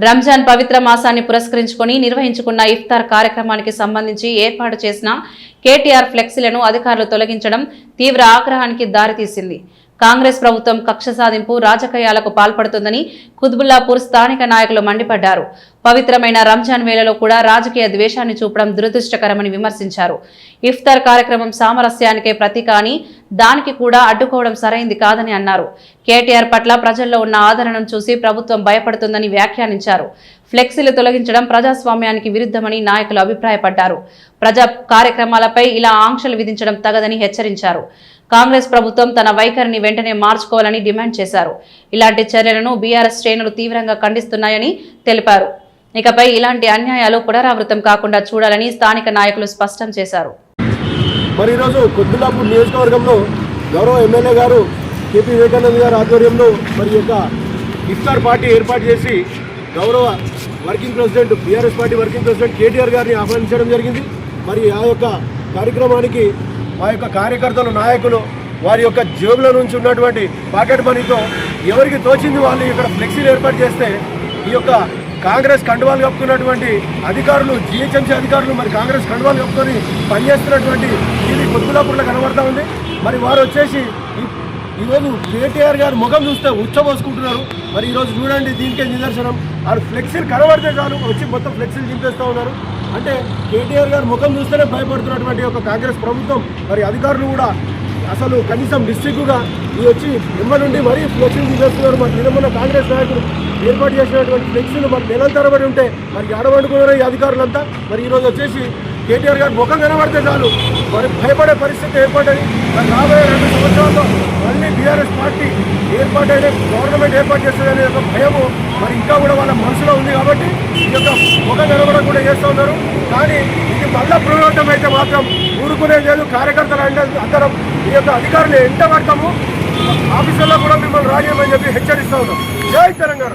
రంజాన్ పవిత్ర మాసాన్ని పురస్కరించుకొని నిర్వహించుకున్న ఇఫ్తార్ కార్యక్రమానికి సంబంధించి ఏర్పాటు చేసిన కేటీఆర్ ఫ్లెక్సీలను అధికారులు తొలగించడం తీవ్ర ఆగ్రహానికి దారితీసింది. కాంగ్రెస్ ప్రభుత్వం కక్ష సాధింపు రాజకీయాలకు పాల్పడుతుందని కుత్బుల్లాపూర్ స్థానిక నాయకులు మండిపడ్డారు. పవిత్రమైన రంజాన్ వేళలో కూడా రాజకీయ ద్వేషాన్ని చూపడం దురదృష్టకరమని విమర్శించారు. ఇఫ్తార్ కార్యక్రమం సామరస్యానికే ప్రతీక అని దానికి కూడా అడ్డుకోవడం సరైంది కాదని అన్నారు. కేటీఆర్ పట్ల ప్రజల్లో ఉన్న ఆదరణను చూసి ప్రభుత్వం భయపడుతుందని వ్యాఖ్యానించారు. ఫ్లెక్సీలు తొలగించడం ప్రజాస్వామ్యానికి విరుద్ధమని నాయకులు అభిప్రాయపడ్డారు. ప్రజా కార్యక్రమాలపై ఇలా ఆంక్షలు విధించడం తగదని హెచ్చరించారు. కాంగ్రెస్ ప్రభుత్వం తన వైఖరిని వెంటనే మార్చుకోవాలని డిమాండ్ చేశారు. ఇలాంటి చర్యలను బీఆర్ఎస్ శ్రేణులు తీవ్రంగా ఖండిస్తున్నాయని తెలిపారు. ఇకపై ఇలాంటి అన్యాయాలు పునరావృతం కాకుండా చూడాలని స్థానిక నాయకులు స్పష్టం చేశారు. మరి ఈరోజు కుత్బుల్లాపూర్ నియోజకవర్గంలో గౌరవ ఎమ్మెల్యే గారు కేపీ వివేకానంద గారి ఆధ్వర్యంలో మరి యొక్క ఇఫ్తార్ పార్టీ ఏర్పాటు చేసి గౌరవ working president BRS party working president KTR గారిని ఆహ్వానించడం జరిగింది. మరి ఆ యొక్క కార్యక్రమానికి మా యొక్క కార్యకర్తలు నాయకులు వారి యొక్క జేబుల నుంచి ఉన్నటువంటి పాకెట్ మనీతో ఎవరికి తోచింది వాళ్ళు ఇక్కడ ఫ్లెక్సీలు ఏర్పాటు చేస్తే ఈ యొక్క కాంగ్రెస్ కండువాలు కప్పుకున్నటువంటి అధికారులు జిహెచ్ఎంసీ అధికారులు మరి కాంగ్రెస్ కండువాలు కప్పుకొని పనిచేస్తున్నటువంటి ఇది కుత్బుల్లాపూర్లో కనబడతా ఉంది. మరి వారు వచ్చేసి ఈరోజు కేటీఆర్ గారు ముఖం చూస్తే ఉచ్చబోసుకుంటున్నారు. మరి ఈరోజు చూడండి దీనికే నిదర్శనం. వారు ఫ్లెక్సీలు కనబడితే చాలు వచ్చి మొత్తం ఫ్లెక్సీలు చింపేస్తూ ఉన్నారు. అంటే కేటీఆర్ గారు ముఖం చూస్తేనే భయపడుతున్నటువంటి ఒక కాంగ్రెస్ ప్రభుత్వం మరి అధికారులు కూడా అసలు కనీసం డిస్ట్రిక్ట్గా ఈ వచ్చి ఎమ్మ నుండి మరీ ఫ్లెక్సీలు తీసేస్తున్నారు. మరి నిన్న కాంగ్రెస్ నాయకులు ఏర్పాటు చేసినటువంటి ఫ్లెక్సీలు మరి నెలల తరబడి ఉంటే మరి ఆడవండుకున్నారు ఈ అధికారులంతా. మరి ఈరోజు వచ్చేసి కేటీఆర్ గారు ముఖం కనబడితే చాలు మరి భయపడే పరిస్థితి ఏర్పడ్డది. మరి రాబోయే 2 సంవత్సరాల్లో మళ్ళీ బీఆర్ఎస్ పార్టీ ఏర్పాటైన గవర్నమెంట్ ఏర్పాటు చేస్తుందనే ఒక భయము మరి ఇంకా కూడా వాళ్ళ మనసులో ఉంది. కాబట్టి ఈ యొక్క ముఖం కనబడం కూడా చేస్తూ ఉన్నారు. కానీ ఇది మళ్ళా పునరావృతం అయితే మాత్రం ఊరుకునేది లేదు. కార్యకర్తలు అంటే అందరం ఈ యొక్క అధికారులు ఎంట పడతాము. ఆఫీసుల్లో కూడా మిమ్మల్ని రాజేయమని చెప్పి హెచ్చరిస్తూ ఉన్నాం. జై తెలంగాణ.